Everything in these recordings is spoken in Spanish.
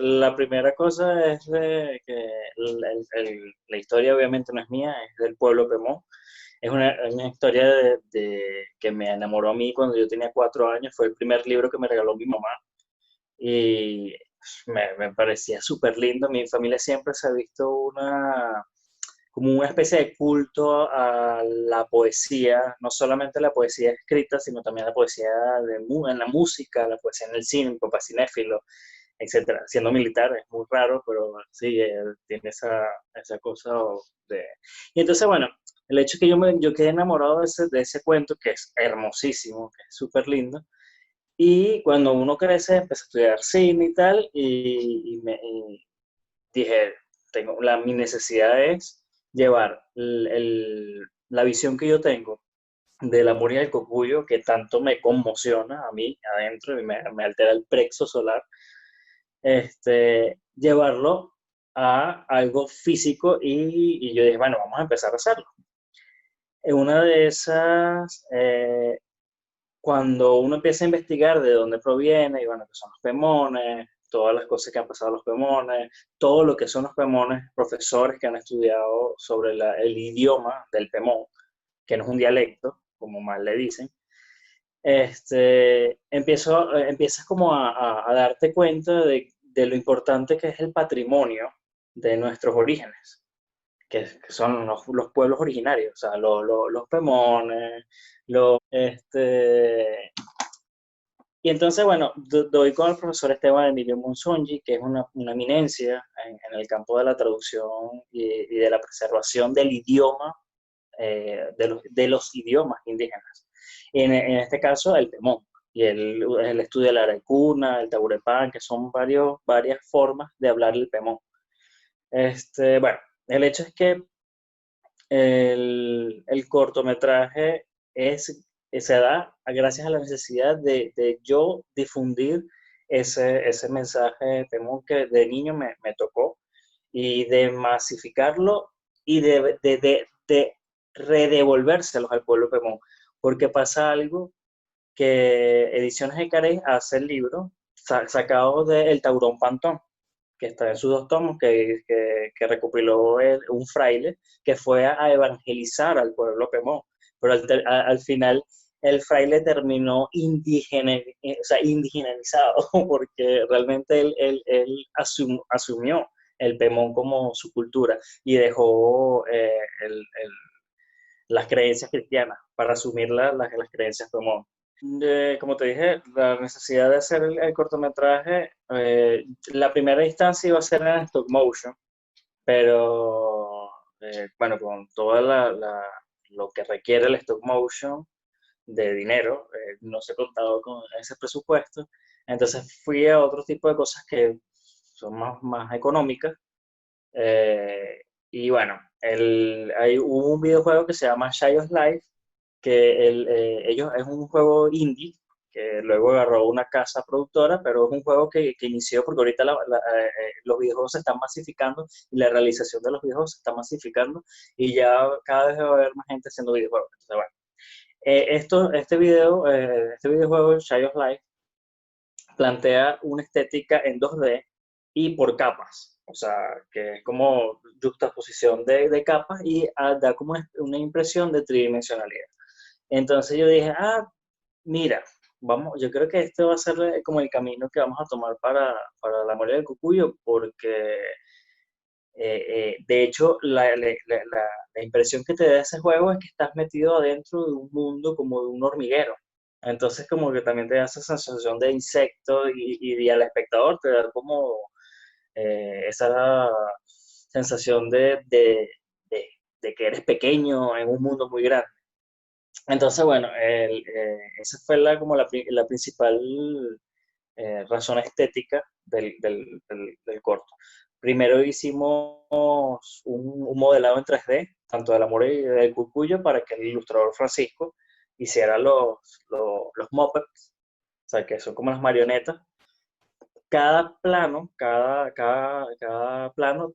la primera cosa es de que la historia obviamente no es mía, es del pueblo Pemón. Es una historia que me enamoró a mí cuando yo tenía 4 años. Fue el primer libro que me regaló mi mamá y me parecía súper lindo. Mi familia siempre se ha visto como una especie de culto a la poesía, no solamente la poesía escrita, sino también la poesía en la música, la poesía en el cine, mi papá es cinéfilo, etcétera. Siendo militar es muy raro, pero sí, él tiene esa cosa de... Y entonces, bueno, el hecho es que yo quedé enamorado de ese cuento, que es hermosísimo, que es súper lindo, y cuando uno crece, empecé a estudiar cine y tal, y dije, mi necesidad es llevar la visión que yo tengo del amor y el cocuyo, que tanto me conmociona a mí adentro y me altera el plexo solar, llevarlo a algo físico y yo dije, bueno, vamos a empezar a hacerlo. En una de esas, cuando uno empieza a investigar de dónde proviene, y bueno, que son los pemones, todas las cosas que han pasado a los pemones, todo lo que son los pemones, profesores que han estudiado sobre el idioma del pemón, que no es un dialecto, como mal le dicen, empiezas como a darte cuenta de lo importante que es el patrimonio de nuestros orígenes, que son los pueblos originarios, o sea, los pemones, este, y entonces, bueno, doy con el profesor Esteban Emilio Monzongi, que es una eminencia en el campo de la traducción y de la preservación del idioma, de los idiomas indígenas. En este caso, el Pemón. Y el estudio de la arecuna, el taburepán, que son varias formas de hablar el Pemón. Bueno, el hecho es que el cortometraje se da gracias a la necesidad de yo difundir ese mensaje Pemón que de niño me tocó y de masificarlo y de redevolvérselos al pueblo Pemón. Porque pasa algo que Ediciones de Carey hace el libro sacado de El Taurón Pantón, que está en sus 2 tomos, que recopiló un fraile que fue a evangelizar al pueblo Pemón, pero al final el fraile terminó o sea, indigenizado, porque realmente él asumió el Pemón como su cultura y dejó las creencias cristianas para asumir las creencias Pemón. Como te dije, la necesidad de hacer el cortometraje, la primera instancia iba a ser en stop motion, pero bueno, con todo lo que requiere el stop motion de dinero, no se ha contado con ese presupuesto, entonces fui a otro tipo de cosas que son más económicas, y bueno, hubo un videojuego que se llama Shy of Life, que ellos es un juego indie que luego agarró una casa productora, pero es un juego que inició porque ahorita los videojuegos se están masificando y la realización de los videojuegos se está masificando y ya cada vez va a haber más gente haciendo videojuegos. Entonces, bueno, este videojuego, Shy of Life, plantea una estética en 2D y por capas, o sea, que es como juxtaposición de capas y da como una impresión de tridimensionalidad. Entonces yo dije, mira, yo creo que este va a ser como el camino que vamos a tomar para la Moria del Cucuyo, porque de hecho la impresión que te da ese juego es que estás metido adentro de un mundo como de un hormiguero. Entonces como que también te da esa sensación de insecto y al espectador te da como esa sensación de que eres pequeño en un mundo muy grande. Entonces, bueno, esa fue como la principal razón estética del corto. Primero hicimos un modelado en 3D, tanto del amor y del cucuyo, para que el ilustrador Francisco hiciera los Muppets, o sea, que son como las marionetas. Cada plano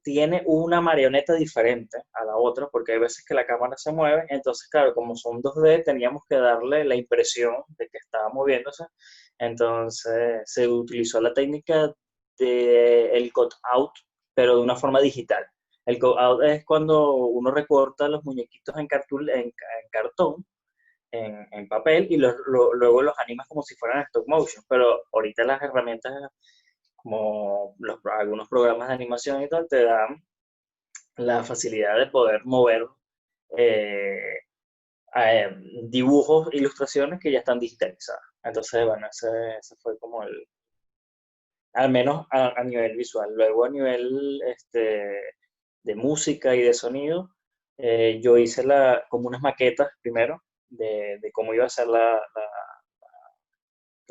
tiene una marioneta diferente a la otra, porque hay veces que la cámara se mueve, entonces, claro, como son 2D, teníamos que darle la impresión de que estaba moviéndose, entonces se utilizó la técnica el cut-out, pero de una forma digital. El cut-out es cuando uno recorta los muñequitos en cartón, en papel, y luego los animas como si fueran stop motion. Pero ahorita las herramientas, como algunos programas de animación y tal, te dan la facilidad de poder mover eh, eh, dibujos, ilustraciones que ya están digitalizadas. Entonces, bueno, ese fue como al menos a nivel visual. Luego a nivel de música y de sonido, yo hice como unas maquetas primero de cómo iba a ser la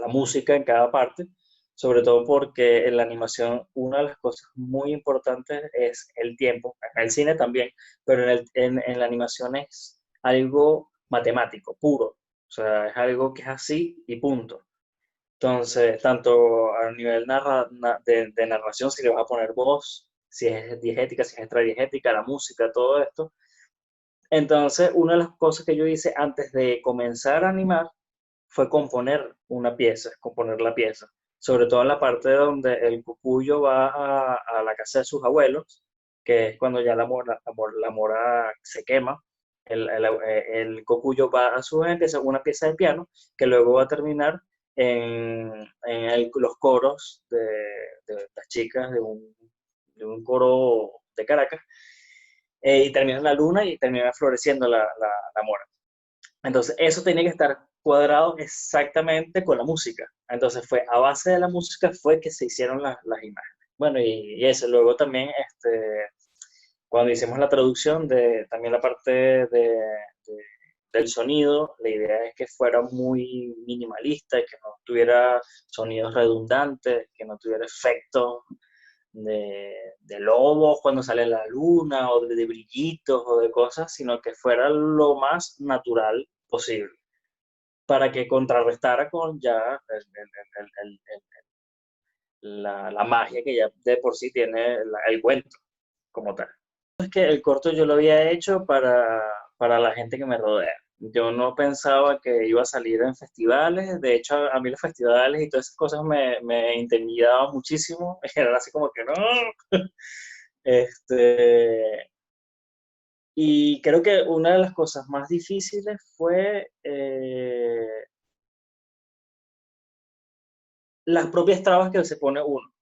música en cada parte, sobre todo porque en la animación una de las cosas muy importantes es el tiempo, en el cine también, pero en la animación es algo matemático, puro, o sea, es algo que es así y punto. Entonces, tanto a nivel de narración, si le vas a poner voz, si es diegética, si es extradiegética, la música, todo esto. Entonces, una de las cosas que yo hice antes de comenzar a animar fue componer una pieza, componer la pieza. Sobre todo en la parte donde el cucuyo va a la casa de sus abuelos, que es cuando ya la mora se quema. El cocuyo va a su vez, empieza una pieza de piano que luego va a terminar los coros de las chicas de un coro de Caracas, y termina en la luna y termina floreciendo la mora. Entonces, eso tenía que estar cuadrado exactamente con la música. Entonces, fue a base de la música fue que se hicieron las imágenes. Bueno, y eso, luego también, cuando hicimos la traducción de también la parte del sonido, la idea es que fuera muy minimalista, que no tuviera sonidos redundantes, que no tuviera efectos de lobos cuando sale la luna, o de brillitos, o de cosas, sino que fuera lo más natural posible, para que contrarrestara con ya la magia que ya de por sí tiene el cuento como tal. Es que el corto yo lo había hecho para la gente que me rodea. Yo no pensaba que iba a salir en festivales. De hecho, a mí los festivales y todas esas cosas me intimidaban muchísimo. Era así como que no. Este, y creo que una de las cosas más difíciles fue las propias trabas que se pone uno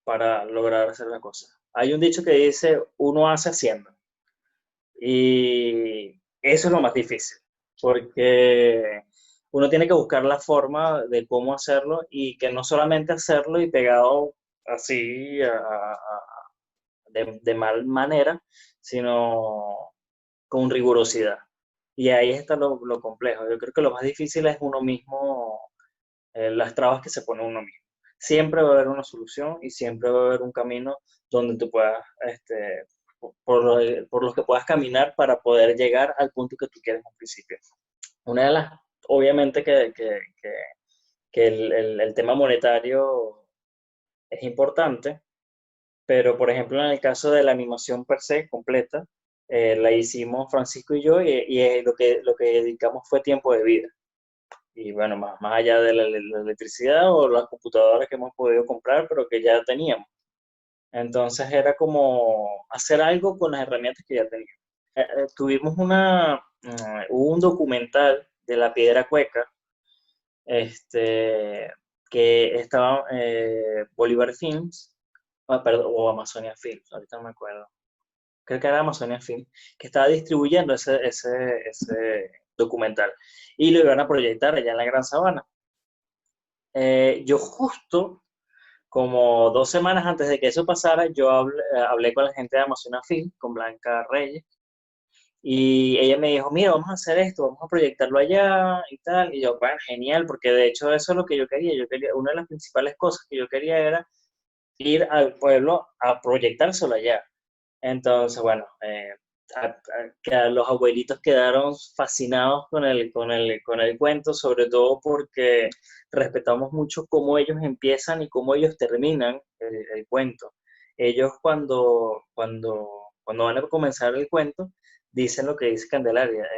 para lograr hacer la cosa. Hay un dicho que dice, uno hace haciendo. Y eso es lo más difícil, porque uno tiene que buscar la forma de cómo hacerlo, y que no solamente hacerlo y pegado así de mal manera, sino con rigurosidad. Y ahí está lo complejo. Yo creo que lo más difícil es uno mismo, las trabas que se pone uno mismo. Siempre va a haber una solución y siempre va a haber un camino donde tú puedas, por los que puedas caminar para poder llegar al punto que tú quieres al principio. Una de las, obviamente que el tema monetario es importante, pero por ejemplo en el caso de la animación per se completa, la hicimos Francisco y yo, y lo que dedicamos fue tiempo de vida. Y bueno, más allá de la electricidad o las computadoras que hemos podido comprar, pero que ya teníamos. Entonces era como hacer algo con las herramientas que ya teníamos. Tuvimos hubo un documental de la Piedra Cueca, que estaba Bolívar Films, perdón, o Amazonia Films, ahorita no me acuerdo. Creo que era Amazonia Films, que estaba distribuyendo ese documental. Y lo iban a proyectar allá en la Gran Sabana. Yo justo como 2 semanas antes de que eso pasara, yo hablé con la gente de Amazon Film, con Blanca Reyes, y ella me dijo, mira, vamos a hacer esto, vamos a proyectarlo allá y tal. Y yo, bueno, genial, porque de hecho eso es lo que yo quería. Una de las principales cosas que yo quería era ir al pueblo a proyectárselo allá. Entonces, bueno, que los abuelitos quedaron fascinados con el cuento, sobre todo porque respetamos mucho cómo ellos empiezan y cómo ellos terminan el cuento. Ellos cuando van a comenzar el cuento, dicen lo que dice Candelaria.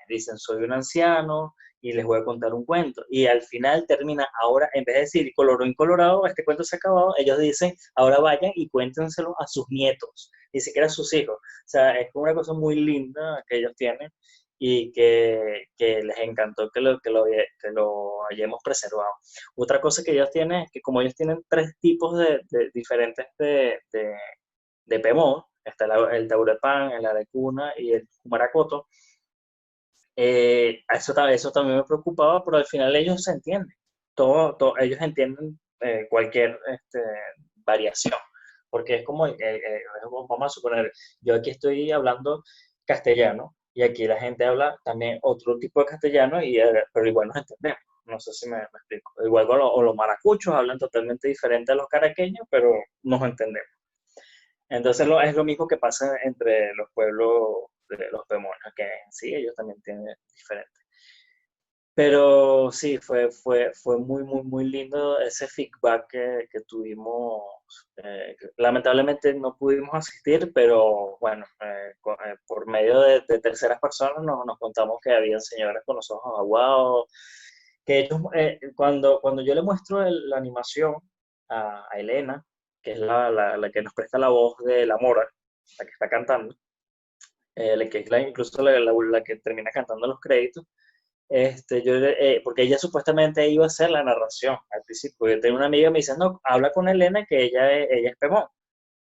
Dicen, soy un anciano y les voy a contar un cuento. Y al final termina, ahora, en vez de decir colorín colorado, este cuento se ha acabado, ellos dicen, ahora vayan y cuéntenselo a sus nietos, ni siquiera a sus hijos. O sea, es una cosa muy linda que ellos tienen y que les encantó que lo hayamos preservado. Otra cosa que ellos tienen es que como ellos tienen tres tipos de diferentes de Pemón, está el Taurepán, el Arecuna y el Maracoto, eso también me preocupaba, pero al final ellos se entienden. Ellos entienden cualquier variación. Porque es como, vamos a suponer, yo aquí estoy hablando castellano y aquí la gente habla también otro tipo de castellano, pero igual nos entendemos. No sé si me explico. Igual o los maracuchos hablan totalmente diferente a los caraqueños, pero nos entendemos. Entonces es lo mismo que pasa entre los pueblos de los pemones, que en sí ellos también tienen diferentes. Pero sí, fue muy, muy, muy lindo ese feedback que tuvimos. Lamentablemente no pudimos asistir, pero bueno, por medio de terceras personas nos contamos que había señoras con los ojos aguados, que ellos, cuando yo le muestro la animación a Elena, que es la que nos presta la voz de la Mora, la que está cantando, que es incluso la que termina cantando los créditos, porque ella supuestamente iba a hacer la narración al principio. Yo tengo una amiga que me dice, no, habla con Elena, que ella es Pemón.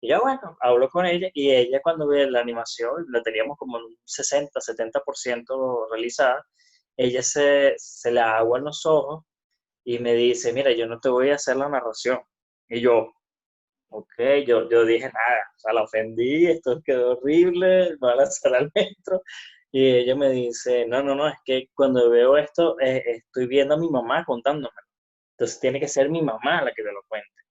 Y yo, bueno, hablo con ella, y ella cuando ve la animación, la teníamos como un 60-70% realizada, ella se le aguan los ojos y me dice, mira, yo no te voy a hacer la narración. Y yo, ok, yo dije nada, o sea, la ofendí, esto quedó horrible, me va a lanzar al metro. Y ella me dice, no, no, no, es que cuando veo esto, estoy viendo a mi mamá contándome. Entonces tiene que ser mi mamá la que te lo cuente.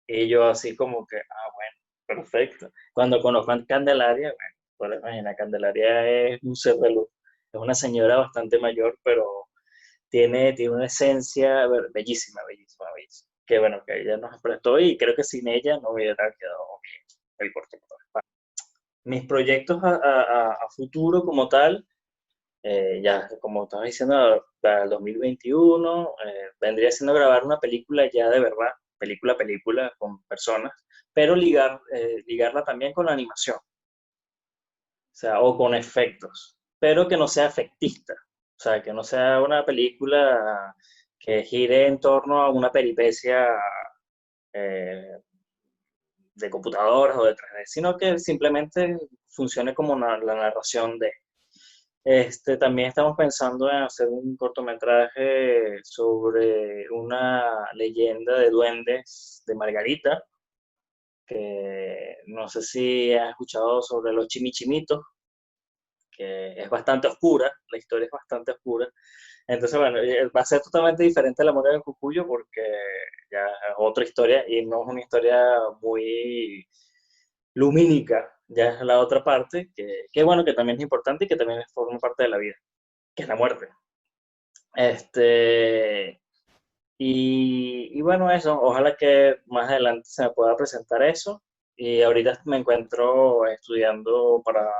Y yo así como que, bueno, perfecto. Cuando conozco a Candelaria, bueno, pues imagina, Candelaria es un ser de luz. Es una señora bastante mayor, pero tiene una esencia bellísima, bellísima, bellísima. Que bueno, que ella nos prestó y creo que sin ella no hubiera quedado bien el protector. Mis proyectos a futuro como tal, ya como estaba diciendo, para el 2021, vendría siendo grabar una película ya de verdad, película, con personas, pero ligarla también con la animación, o sea, o con efectos, pero que no sea efectista, o sea, que no sea una película que gire en torno a una peripecia eh, de computadoras o de 3D, sino que simplemente funcione como la narración de. También estamos pensando en hacer un cortometraje sobre una leyenda de duendes de Margarita, que no sé si has escuchado sobre los chimichimitos, que es bastante oscura, la historia es bastante oscura. Entonces, bueno, va a ser totalmente diferente a La Mora del Cucuyo porque ya es otra historia y no es una historia muy lumínica, ya es la otra parte, que bueno, que también es importante y que también forma parte de la vida, que es la muerte. Este, y bueno, eso, ojalá que más adelante se me pueda presentar eso. Y ahorita me encuentro estudiando para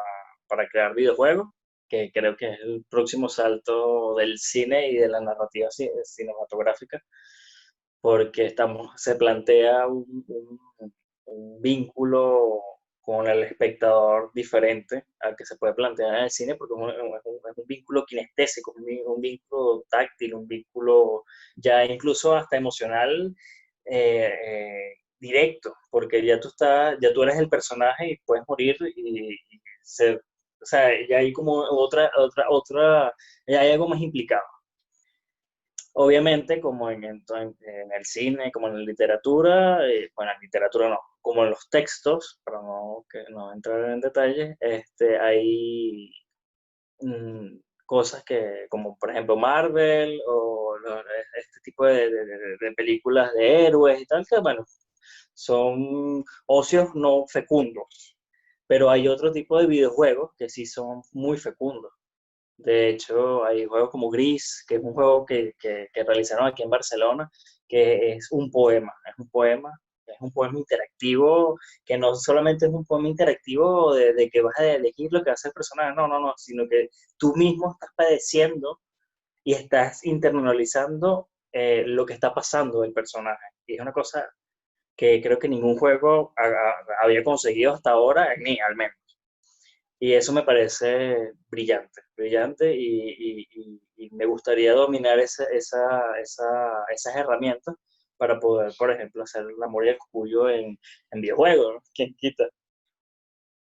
crear videojuegos, que creo que es el próximo salto del cine y de la narrativa cinematográfica, porque se plantea un vínculo con el espectador diferente al que se puede plantear en el cine, porque es un vínculo kinestésico, un vínculo táctil, un vínculo ya incluso hasta emocional directo, porque ya tú eres el personaje y puedes morir o sea, ya hay como ya hay algo más implicado. Obviamente, como en el cine, como en la literatura, bueno, en literatura no, como en los textos, para no entrar en detalles, hay cosas como por ejemplo Marvel o este tipo de películas de héroes y tal, que bueno, son ocios no fecundos, pero hay otro tipo de videojuegos que sí son muy fecundos. De hecho, hay juegos como Gris, que es un juego que realizaron aquí en Barcelona, que es un poema interactivo, que no solamente es un poema interactivo de que vas a elegir lo que va a hacer el personaje, no, no, no, sino que tú mismo estás padeciendo y estás internalizando lo que está pasando del personaje. Y es una cosa que creo que ningún juego había conseguido hasta ahora, en mí al menos. Y eso me parece brillante, brillante y me gustaría dominar esas herramientas para poder, por ejemplo, hacer el amor y el cuyo en videojuegos, ¿no? ¿Quién quita?